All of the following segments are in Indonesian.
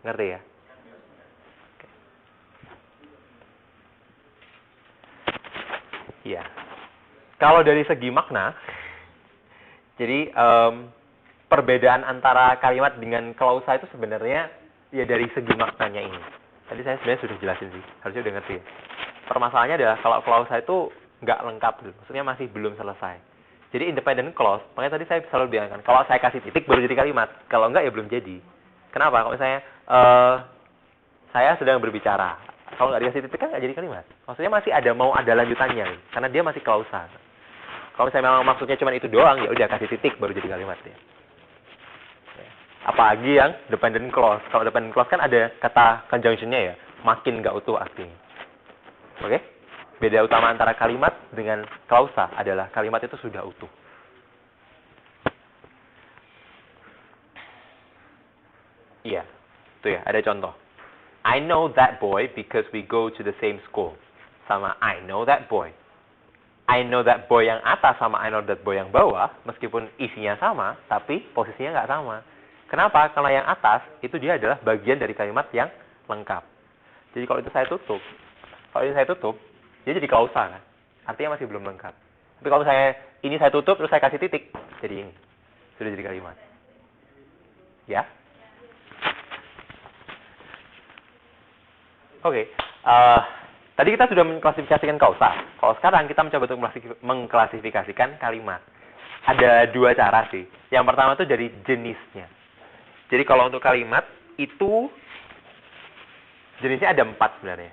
Ngerti ya? Iya. Kalau dari segi makna, jadi perbedaan antara kalimat dengan klausa itu sebenarnya ya dari segi maknanya ini. Tadi saya sebenarnya sudah jelasin sih, harusnya udah ngerti ya. Permasalahannya adalah kalau klausa itu nggak lengkap, maksudnya masih belum selesai. Jadi independent clause, makanya tadi saya selalu bilangkan, kalau saya kasih titik baru jadi kalimat, kalau enggak ya belum jadi. Kenapa? Kalau misalnya saya sedang berbicara, kalau nggak dikasih titik kan nggak jadi kalimat. Maksudnya masih ada lanjutannya, karena dia masih klausa. Kalau misalnya memang maksudnya cuma itu doang, ya udah kasih titik baru jadi kalimat ya. Apalagi yang dependent clause. Kalau dependent clause kan ada kata conjunction-nya ya, makin nggak utuh artinya. Oke? Beda utama antara kalimat dengan klausa adalah kalimat itu sudah utuh. Iya, itu ya, ada contoh. I know that boy because we go to the same school. Sama I know that boy. I know that boy yang atas sama I know that boy yang bawah, meskipun isinya sama, tapi posisinya nggak sama. Kenapa? Karena yang atas, itu dia adalah bagian dari kalimat yang lengkap. Jadi kalau itu saya tutup, dia jadi klausa kan? Artinya masih belum lengkap. Tapi kalau ini saya tutup, terus saya kasih titik, jadi ini. Sudah jadi kalimat. Ya? Oke. Tadi kita sudah mengklasifikasikan klausa. Kalau sekarang kita mencoba untuk mengklasifikasikan kalimat. Ada dua cara sih. Yang pertama itu dari jenisnya. Jadi kalau untuk kalimat, itu jenisnya ada 4 sebenarnya.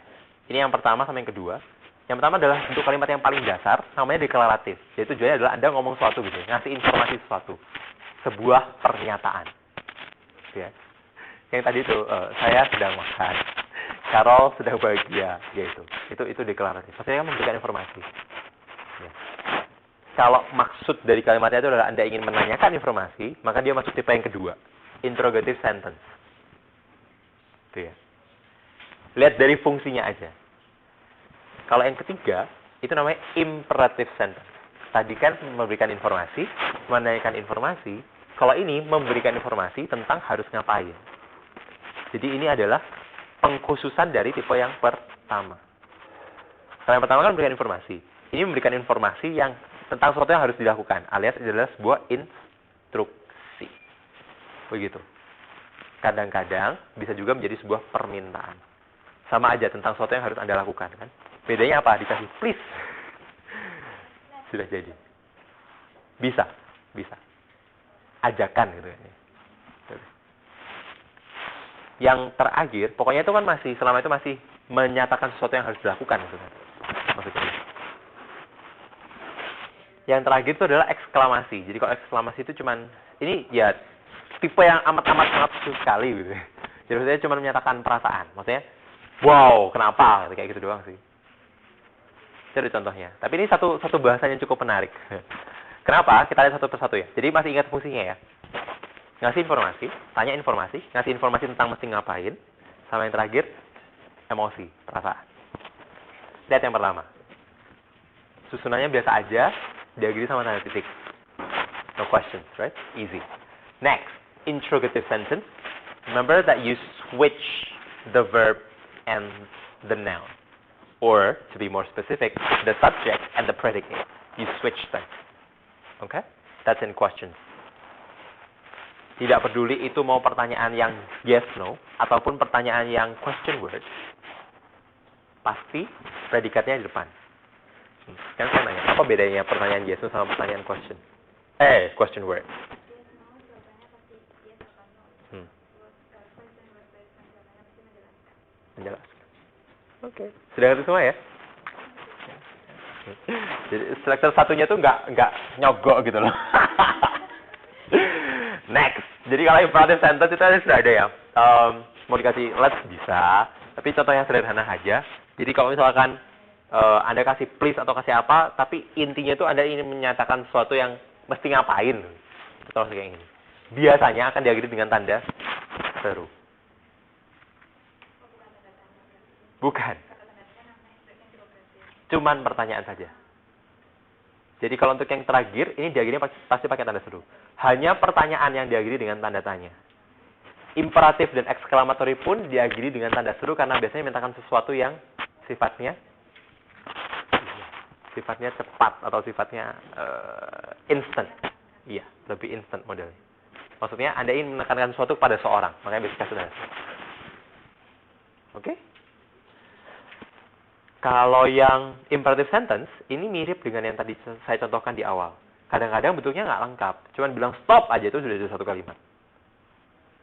Ini yang pertama sama yang kedua. Yang pertama adalah untuk kalimat yang paling dasar, namanya deklaratif. Jadi tujuannya adalah Anda ngomong sesuatu gitu, ngasih informasi sesuatu. Sebuah pernyataan. Ya. Yang tadi itu, saya sedang makan. Carol sedang bahagia, yaitu. Itu deklaratif. Maksudnya memberikan informasi. Ya. Kalau maksud dari kalimatnya itu adalah Anda ingin menanyakan informasi, maka dia masuk tipe yang kedua. Interrogative sentence. Itu ya. Lihat dari fungsinya aja. Kalau yang ketiga, itu namanya imperative sentence. Tadi kan memberikan informasi, menanyakan informasi. Kalau ini memberikan informasi tentang harus ngapain. Jadi ini adalah pengkhususan dari tipe yang pertama. Kalau yang pertama kan memberikan informasi. Ini memberikan informasi yang tentang sesuatu yang harus dilakukan. Alias adalah sebuah instruksi. Begitu. Kadang-kadang bisa juga menjadi sebuah permintaan. Sama aja tentang sesuatu yang harus Anda lakukan kan. Bedanya apa? Dikasih please. Sudah jadi. Bisa. Ajakan gitu ya. Yang terakhir, pokoknya itu kan selama itu masih menyatakan sesuatu yang harus dilakukan gitu kan. Maksudnya. Yang terakhir itu adalah eksklamasi. Jadi kalau eksklamasi itu cuman ini ya tipe yang amat sekali gitu. Jadi maksudnya cuma menyatakan perasaan. Maksudnya wow, kenapa? Kayak gitu doang sih. Itu ada contohnya. Tapi ini satu bahasanya cukup menarik. Kenapa? Kita lihat satu persatu ya. Jadi masih ingat fungsinya ya. Ngasih informasi, tanya informasi, ngasih informasi tentang mesti ngapain. Sama yang terakhir, emosi, perasaan. Lihat yang pertama. Susunannya biasa aja, diakhiri sama tanda titik. No questions, right? Easy. Next, interrogative sentence. Remember that you switch the verb and the noun. Or, to be more specific, the subject and the predicate. You switch them. Okay? That's in questions. Tidak peduli itu mau pertanyaan yang yes, no, ataupun pertanyaan yang question word. Pasti predikatnya di depan. Sekarang saya nanya, apa bedanya pertanyaan yes, no sama pertanyaan question? Question word. Menjelaskan. Oke. Sudah ngerti semua ya? Jadi selektor satunya tuh nggak nyogok gitu loh. Next. Jadi kalau imperative sentence itu sudah ada ya. Mau dikasih let's bisa. Tapi contoh yang sederhana aja. Jadi kalau misalkan Anda kasih please atau kasih apa, tapi intinya itu Anda ingin menyatakan sesuatu yang mesti ngapain. Contoh kayak ini. Biasanya akan diakhiri dengan tanda seru. Bukan. Cuman pertanyaan saja. Jadi kalau untuk yang terakhir, ini diakhiri pasti pakai tanda seru. Hanya pertanyaan yang diakhiri dengan tanda tanya. imperatif dan exclamatory pun diakhiri dengan tanda seru karena biasanya mintakan sesuatu yang sifatnya cepat atau sifatnya instant. Iya, lebih instant modelnya. Maksudnya Anda ingin menekankan sesuatu pada seorang, makanya bisa sudah. Oke? Kalau yang imperative sentence, ini mirip dengan yang tadi saya contohkan di awal. Kadang-kadang bentuknya nggak lengkap. Cuman bilang stop aja itu sudah jadi satu kalimat.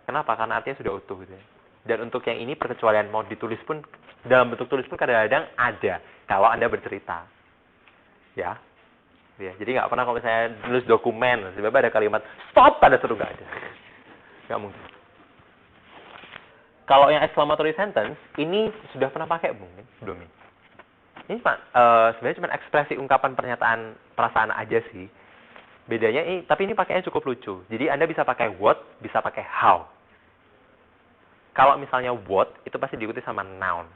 Kenapa? Karena artinya sudah utuh gitu ya. Dan untuk yang ini perkecualian mau ditulis pun, dalam bentuk tulis pun kadang-kadang ada. Kalau Anda bercerita. Ya. Jadi nggak pernah kalau misalnya nulis dokumen, tiba-tiba ada kalimat stop, ada seru, nggak ada. Nggak mungkin. Kalau yang exclamatory sentence, ini sudah pernah pakai mungkin? Belum ini. Ini sebenarnya cuma ekspresi ungkapan pernyataan perasaan aja sih. Bedanya ini, tapi ini pakainya cukup lucu. Jadi Anda bisa pakai what, bisa pakai how. Kalau misalnya what, itu pasti diikuti sama noun.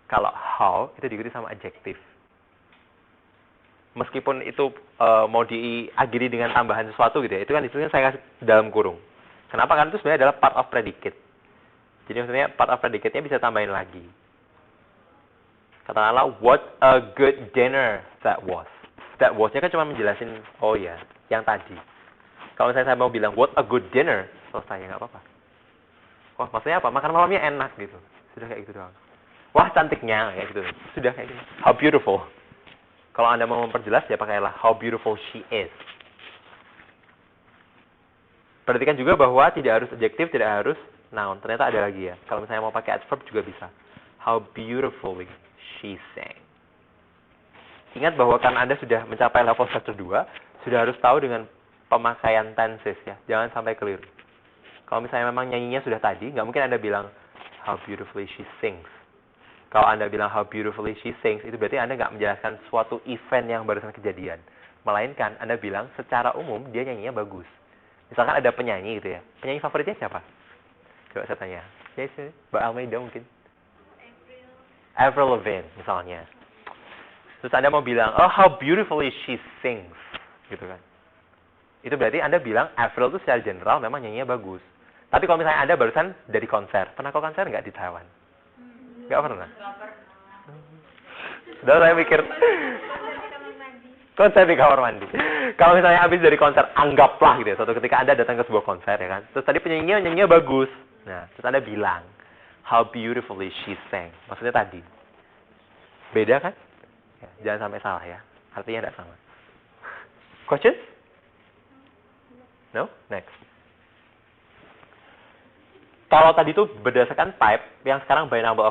Kalau how, itu diikuti sama adjective. Meskipun itu mau diakhiri dengan tambahan sesuatu gitu ya, itu kan ditulisnya saya kasih dalam kurung. Kenapa? Karena itu sebenarnya adalah part of predicate. Jadi maksudnya part of predicate-nya bisa tambahin lagi. Katakanlah, what a good dinner that was. That was-nya kan cuma menjelasin, oh ya, yang tadi. Kalau misalnya saya mau bilang, what a good dinner, selesai, ya nggak apa-apa. Wah, maksudnya apa? Makan malamnya enak gitu. Sudah kayak gitu doang. Wah, cantiknya, kayak gitu. Sudah kayak gitu. How beautiful. Kalau Anda mau memperjelas, ya pakailah how beautiful she is. Perhatikan juga bahwa tidak harus adjektif, tidak harus noun. Ternyata ada lagi ya. Kalau misalnya mau pakai adverb juga bisa. How beautifully she sang. Ingat bahwa karena Anda sudah mencapai level semester 2, sudah harus tahu dengan pemakaian tenses ya. Jangan sampai keliru. Kalau misalnya memang nyanyinya sudah tadi, nggak mungkin Anda bilang how beautifully she sings. Kalau Anda bilang how beautifully she sings, itu berarti Anda nggak menjelaskan suatu event yang barusan kejadian. Melainkan Anda bilang secara umum dia nyanyinya bagus. Misalkan ada penyanyi gitu ya. Penyanyi favoritnya siapa? Coba saya tanya. Ya, Mbak Almeida mungkin. Avril Lavigne misalnya. Terus Anda mau bilang, oh how beautifully she sings. Gitu kan. Itu berarti Anda bilang Avril itu secara general memang nyanyinya bagus. Tapi kalau misalnya Anda barusan dari konser. Pernah kok konser nggak di Taiwan? Nggak pernah? Sudah saya mikir. Konser di kamar mandi. Kalau misalnya habis dari konser, anggaplah gitu ya. Suatu ketika Anda datang ke sebuah konser ya kan. Terus tadi penyanyinya bagus. Nah, terus Anda bilang, how beautifully she sang. Maksudnya tadi. Beda kan? Ya, jangan sampai salah ya. Artinya tidak sama. Questions? No? Next. Kalau tadi itu berdasarkan type, yang sekarang by number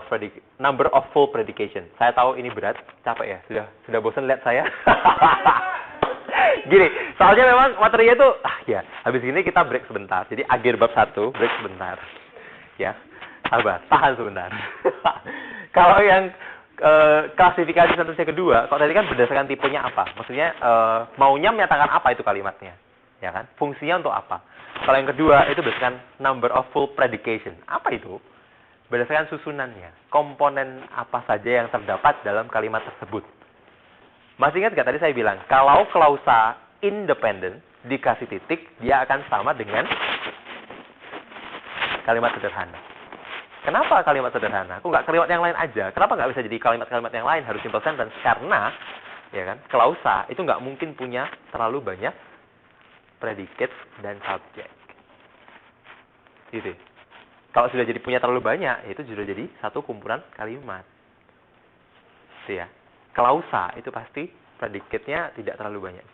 of full predication. Saya tahu ini berat, capek ya. Sudah bosan lihat saya. Gini, soalnya memang materinya itu, ya, habis ini kita break sebentar. Jadi akhir bab 1, break sebentar. Ya, sabar, tahan sebentar. Kalau yang klasifikasi sentence kedua, kalau tadi kan berdasarkan tipenya apa? Maksudnya maunya menyatakan apa itu kalimatnya, ya kan? Fungsinya untuk apa? Kalau yang kedua itu berdasarkan number of full predication. Apa itu? Berdasarkan susunannya, komponen apa saja yang terdapat dalam kalimat tersebut. Masih ingat nggak tadi saya bilang, kalau klausa independent dikasih titik, dia akan sama dengan kalimat sederhana. Kenapa kalimat sederhana? Kok nggak kalimat yang lain aja? Kenapa nggak bisa jadi kalimat-kalimat yang lain harus simple sentence? Karena, ya kan, klausa itu nggak mungkin punya terlalu banyak predicate dan subjek. Gitu. Kalau sudah jadi punya terlalu banyak, itu sudah jadi satu kumpulan kalimat. Gitu ya. Klausa itu pasti predicate-nya tidak terlalu banyak.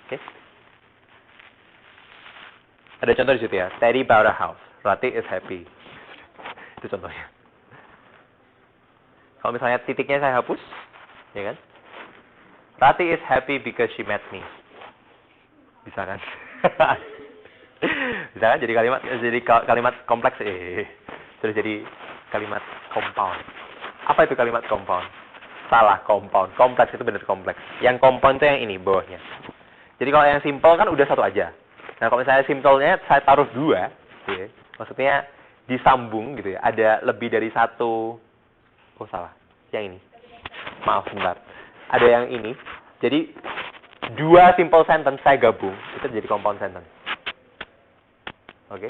Oke. Ada contoh di situ ya. Teddy bought a house. Rati is happy. Itu contohnya. Kalau misalnya titiknya saya hapus, ya kan? Rati is happy because she met me. Bisa kan? Bisa kan? Jadi kalimat kompleks. Terus jadi kalimat compound. Apa itu kalimat compound? Salah, compound. Kompleks itu benar kompleks. Yang compound itu yang ini, bawahnya. Jadi kalau yang simple kan udah satu aja. Nah, kalau misalnya simple-nya saya taruh dua, gitu ya. Maksudnya disambung gitu ya. Ada lebih dari satu. Oh, salah. Yang ini. Maaf, sebentar. Ada yang ini. Jadi, dua simple sentence saya gabung. Itu jadi compound sentence. Oke.